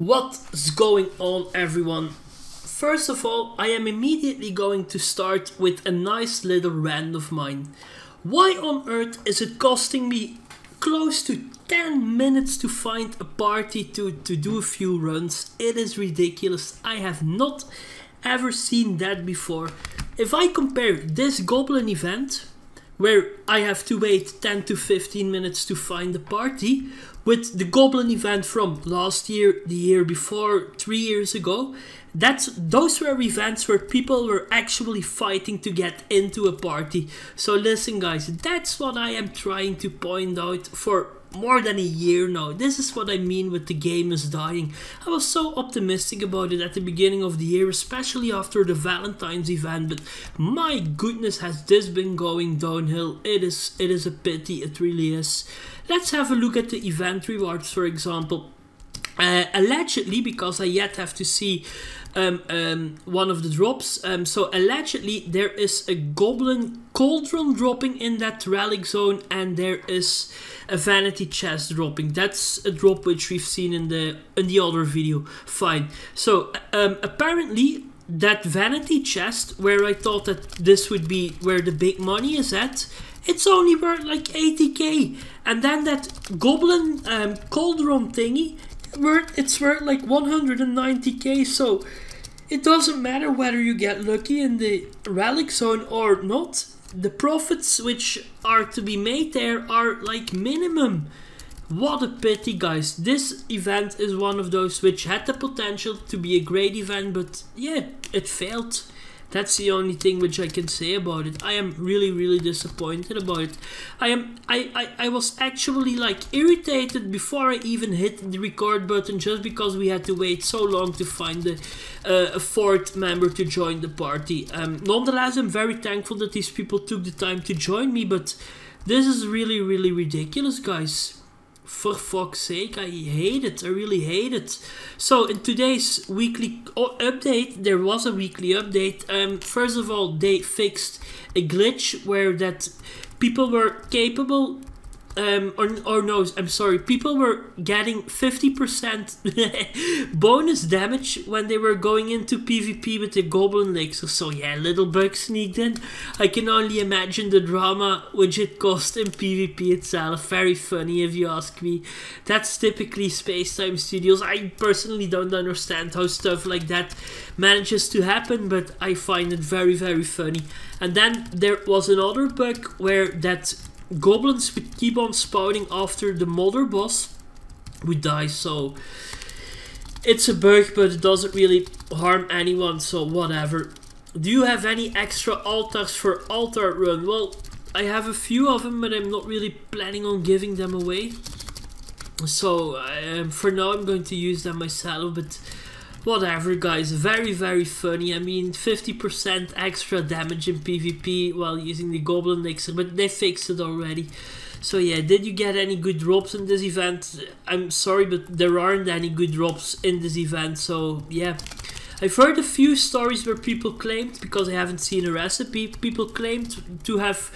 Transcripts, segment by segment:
What's going on, everyone? First of all, I am immediately going to start with a nice little rant of mine. Why on earth is it costing me close to 10 minutes to find a party to do a few runs? It is ridiculous. I have not ever seen that before. If I compare this Goblin event, where I have to wait 10 to 15 minutes to find a party, with the Goblin event from last year, the year before, 3 years ago, those were events where people were actually fighting to get into a party. So listen guys, that's what I am trying to point out for more than a year now. This is what I mean with the game is dying. I was so optimistic about it at the beginning of the year, especially after the Valentine's event, but my goodness, has this been going downhill. It is a pity, it really is. Let's have a look at the event rewards, for example. Allegedly, because I yet have to see one of the drops, so allegedly there is a Goblin Cauldron dropping in that relic zone, and there is a vanity chest dropping. That's a drop which we've seen in the other video. Fine. So apparently that vanity chest, where I thought that this would be where the big money is at, it's only worth like 80k, and then that Goblin Cauldron thingy, it's worth like 190k. So it doesn't matter whether you get lucky in the relic zone or not. The profits which are to be made there are like minimum. What a pity, guys. This event is one of those which had the potential to be a great event, but yeah, it failed. That's the only thing which I can say about it. I am really disappointed about it. I was actually like irritated before I even hit the record button, just because we had to wait so long to find a fourth member to join the party. Nonetheless, I'm very thankful that these people took the time to join me, but this is really ridiculous, guys. For fuck's sake, I hate it. I really hate it. So in today's weekly update, there was a weekly update. First of all, they fixed a glitch where that people were capable, people were getting 50% bonus damage when they were going into PvP with the Goblin Elixir. So yeah, little bug sneaked in. I can only imagine the drama which it caused in PvP itself. Very funny if you ask me. That's typically Spacetime Studios. I personally don't understand how stuff like that manages to happen, but I find it very funny. And then there was another bug where that goblins would keep on spawning after the mother boss would die. So it's a bug, but it doesn't really harm anyone, so whatever. Do you have any extra altars for altar run? Well, I have a few of them, but I'm not really planning on giving them away. So for now I'm going to use them myself, but whatever, guys. Very funny. I mean, 50% extra damage in PvP while using the Goblin Elixir, but they fixed it already. So yeah, did you get any good drops in this event? I'm sorry, but there aren't any good drops in this event, so yeah. I've heard a few stories where people claimed, because I haven't seen a recipe, people claimed to have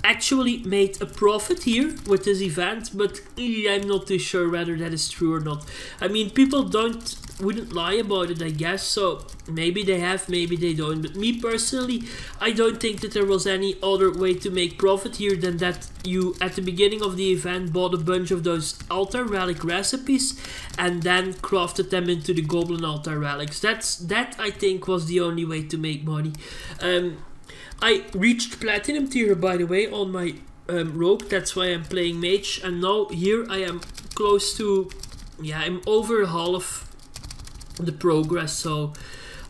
actually made a profit here with this event, but I'm not too sure whether that is true or not. I mean, people wouldn't lie about it, I guess, so maybe they have, maybe they don't. But me personally, I don't think that there was any other way to make profit here than that you, at the beginning of the event, bought a bunch of those altar relic recipes and then crafted them into the Goblin altar relics. That I think was the only way to make money. I reached platinum tier, by the way, on my rogue. That's why I'm playing mage, and now here I am close to, yeah, I'm over half the progress, so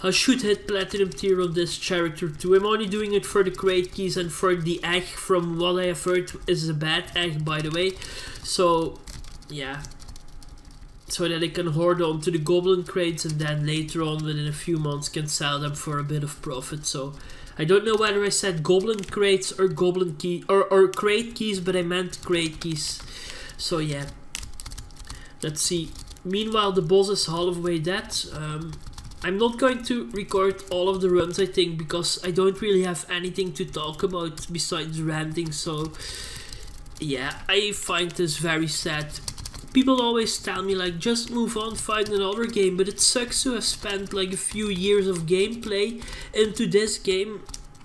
I should hit platinum tier on this character too. I'm only doing it for the crate keys and for the egg, from what I have heard is a bad egg, by the way. So yeah, so that I can hoard on to the goblin crates, and then later on within a few months can sell them for a bit of profit. So I don't know whether I said goblin crates or goblin key or crate keys, but I meant crate keys. So yeah, let's see. Meanwhile, the boss is halfway dead. I'm not going to record all of the runs, I think, because I don't really have anything to talk about besides ranting. So yeah, I find this very sad. people always tell me like, just move on, find another game, but it sucks to have spent like a few years of gameplay into this game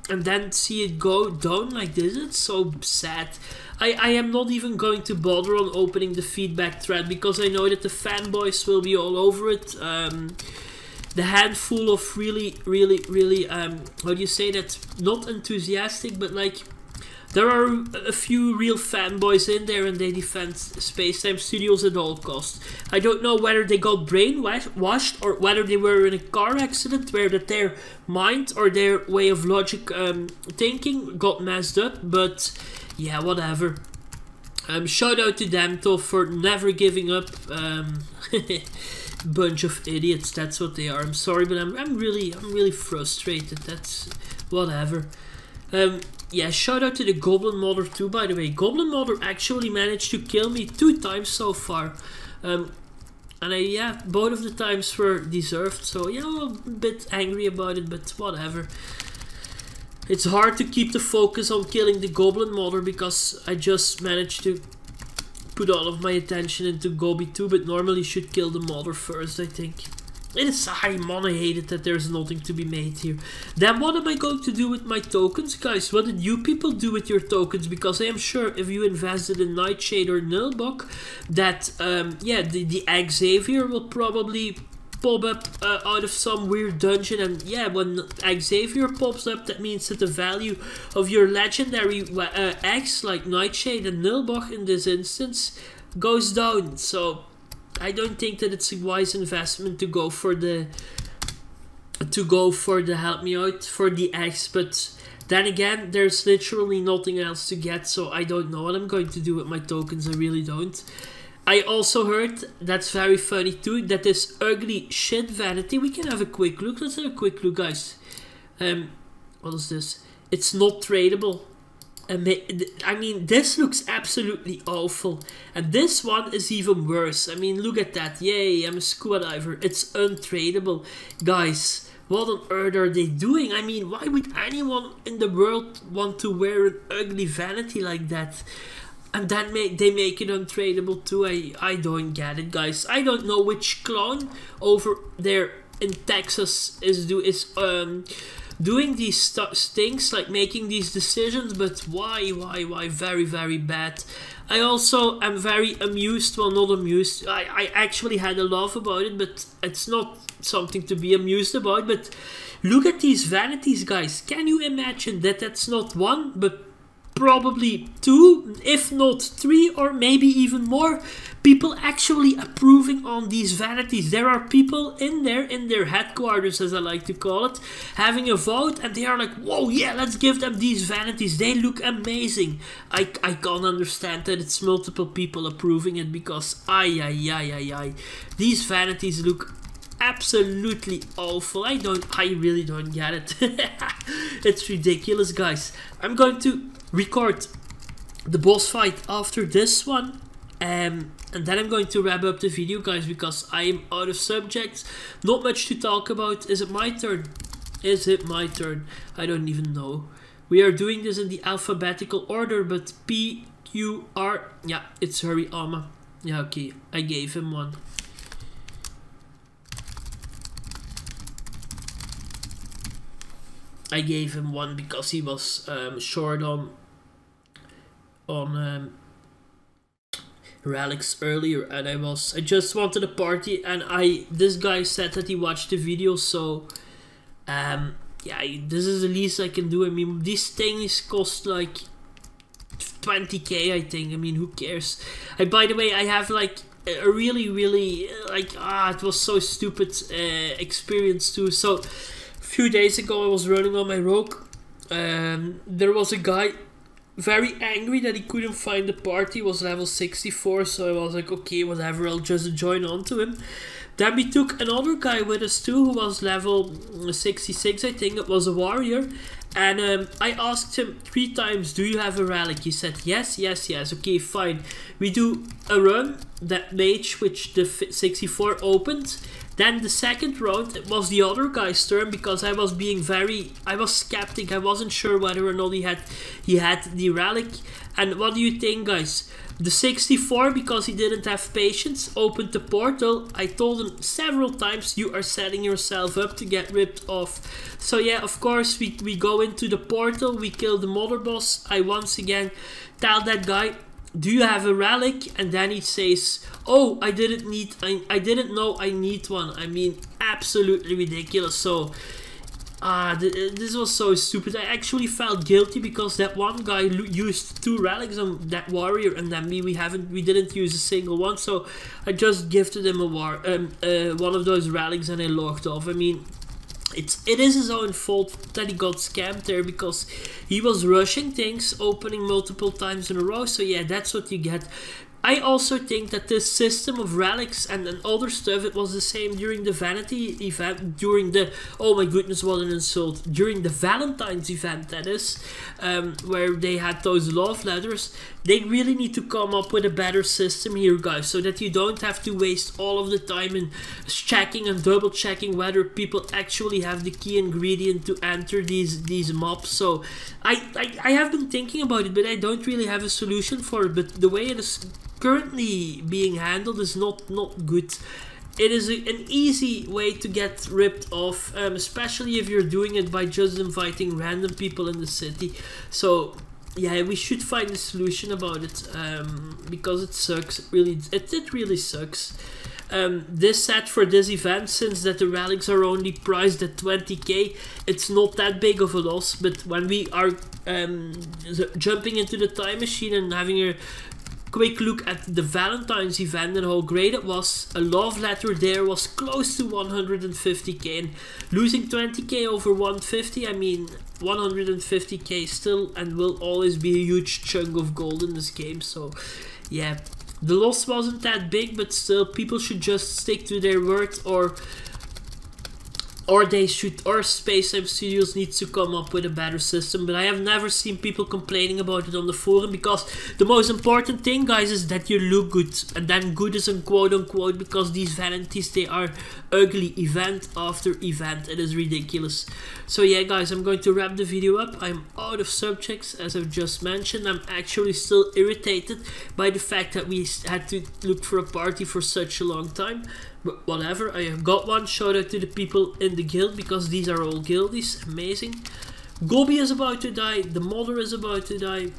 and then see it go down like this. It's so sad. I am not even going to bother on opening the feedback thread because I know that the fanboys will be all over it. The handful of really, how do you say that, not enthusiastic, but like, there are a few real fanboys in there and they defend Spacetime Studios at all costs. I don't know whether they got brainwashed or whether they were in a car accident where that their mind or their way of logic thinking got messed up, but yeah, whatever. Shout out to them though for never giving up. Bunch of idiots, that's what they are. I'm sorry, but I'm really frustrated. That's whatever. Yeah, shout out to the Goblin modder too, by the way. Goblin modder actually managed to kill me 2 times so far. And yeah, both of the times were deserved. So yeah, I'm a bit angry about it, but whatever. It's hard to keep the focus on killing the Goblin modder because I just managed to put all of my attention into Gobi 2, but normally should kill the modder first, I think. It is I hate it that there's nothing to be made here. Then what am I going to do with my tokens, guys? What did you people do with your tokens? Because I am sure if you invested in Nightshade or Nilbok, that yeah, the Xavier will probably pop up out of some weird dungeon, and yeah, when Xavier pops up, that means that the value of your legendary X, like Nightshade and Nilbok in this instance, goes down. So I don't think that it's a wise investment to go for the help me out for the X, but then again, there's literally nothing else to get, so I don't know what I'm going to do with my tokens. I really don't. I also heard, that's very funny too, that this ugly shit vanity, we can have a quick look. Let's have a quick look, guys. What is this? It's not tradable. I mean, this looks absolutely awful. And this one is even worse. I mean, look at that. Yay, I'm a scuba diver. It's untradeable. Guys, what on earth are they doing? I mean, why would anyone in the world want to wear an ugly vanity like that? And then they make it untradeable too. I don't get it, guys. I don't know which clown over there in Texas is doing these things, like making these decisions, but why? Very bad. I also am very amused, well, not amused, I actually had a laugh about it, but it's not something to be amused about. But look at these vanities, guys. Can you imagine that that's not one, but probably 2, if not 3, or maybe even more people actually approving on these vanities? There are people in their headquarters, as I like to call it, having a vote, and they are like, whoa, yeah, let's give them these vanities, they look amazing. I can't understand that it's multiple people approving it, because these vanities look absolutely awful. I really don't get it. It's ridiculous, guys. I'm going to record the boss fight after this one, and then I'm going to wrap up the video, guys, because I am out of subjects. Not much to talk about. Is it my turn? Is it my turn? I don't even know. We are doing this in the alphabetical order, but P, Q, R. Yeah, it's Hariyama. Yeah, okay. I gave him one. I gave him one because he was short on relics earlier, and I just wanted a party, and this guy said that he watched the video, so yeah, this is the least I can do. I mean, these things cost like 20k, I think. I mean, who cares? By the way, I have like a really like it was so stupid experience too. So a few days ago I was running on my rogue, there was a guy very angry that he couldn't find the party. He was level 64, so I was like, okay, whatever, I'll just join on to him. Then we took another guy with us too, who was level 66, I think. It was a warrior, And I asked him 3 times, do you have a relic? He said yes, yes, yes. Okay, fine. We do a run, that mage which the 64 opened. Then the second round, it was the other guy's turn, because I was skeptic. I wasn't sure whether or not he had the relic. And what do you think, guys? The 64, because he didn't have patience, opened the portal. I told him several times, you are setting yourself up to get ripped off. So yeah, of course, we go into the portal, we kill the mother boss. I once again tell that guy, do you have a relic? And then he says, oh, I didn't know I need one. I mean, absolutely ridiculous. So this was so stupid. I actually felt guilty because that one guy used 2 relics on that warrior, and then we didn't use a single one. So I just gifted him one of those relics, and I logged off. I mean, it is his own fault that he got scammed there, because he was rushing things, opening multiple times in a row. So yeah, that's what you get. I also think that this system of relics and other stuff, it was the same during the vanity event, during the, oh my goodness, what an insult, during the Valentine's event, that is, where they had those love letters. They really need to come up with a better system here, guys, so that you don't have to waste all of the time in checking and double checking whether people actually have the key ingredient to enter these mobs. So I have been thinking about it, but I don't really have a solution for it. But the way it is currently being handled is not good. It is an easy way to get ripped off, especially if you're doing it by just inviting random people in the city. So yeah, we should find a solution about it, because it sucks. It really sucks. This set for this event, since that the relics are only priced at 20k, it's not that big of a loss. But when we are jumping into the time machine and having a quick look at the Valentine's event and how great it was, a love letter there was close to 150k, and losing 20k over 150, I mean, 150k still and will always be a huge chunk of gold in this game. So yeah, the loss wasn't that big, but still, people should just stick to their word, or Space Time Studios needs to come up with a better system. But I have never seen people complaining about it on the forum, because the most important thing, guys, is that you look good. And then good is in quote unquote, because these vanities, they are ugly event after event. It is ridiculous. So yeah, guys, I'm going to wrap the video up. I'm out of subjects, as I've just mentioned. I'm actually still irritated by the fact that we had to look for a party for such a long time. But whatever, I have got one. Shout out to the people in the guild, because these are all guildies. Amazing. Goblin is about to die. The mother is about to die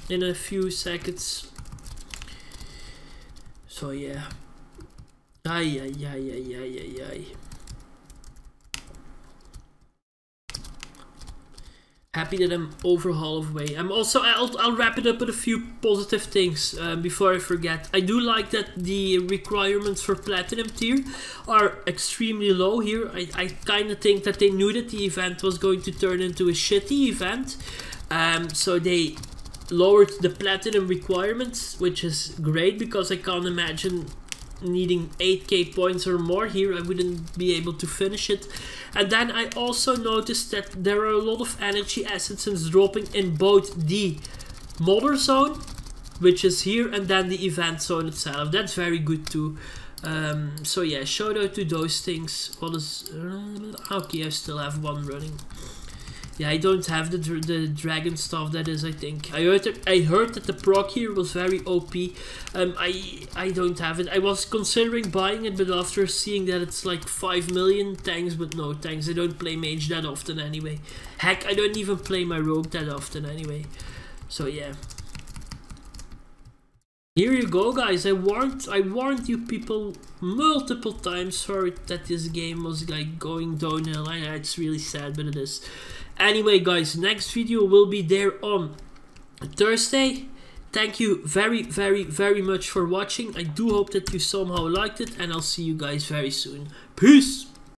in a few seconds. So yeah. Ay. Happy that I'm over halfway. I'll wrap it up with a few positive things before I forget. I do like that the requirements for platinum tier are extremely low here. I kind of think that they knew that the event was going to turn into a shitty event, so they lowered the platinum requirements, which is great, because I can't imagine needing 8k points or more here. I wouldn't be able to finish it. And then I also noticed that there are a lot of energy essences dropping in both the modder zone, which is here, and then the event zone itself. That's very good too. So yeah, shout out to those things. What is okay, I still have one running. Yeah, I don't have the dragon stuff, that is, I think. I heard that the proc here was very OP. I don't have it. I was considering buying it, but after seeing that it's like 5 million, thanks, but no thanks. I don't play mage that often anyway. Heck, I don't even play my rogue that often anyway. So yeah. Here you go, guys. I warned you people multiple times. Sorry that this game was like going downhill. I know it's really sad, but it is. Anyway, guys, next video will be there on Thursday. Thank you very much for watching. I do hope that you somehow liked it, and I'll see you guys very soon. Peace!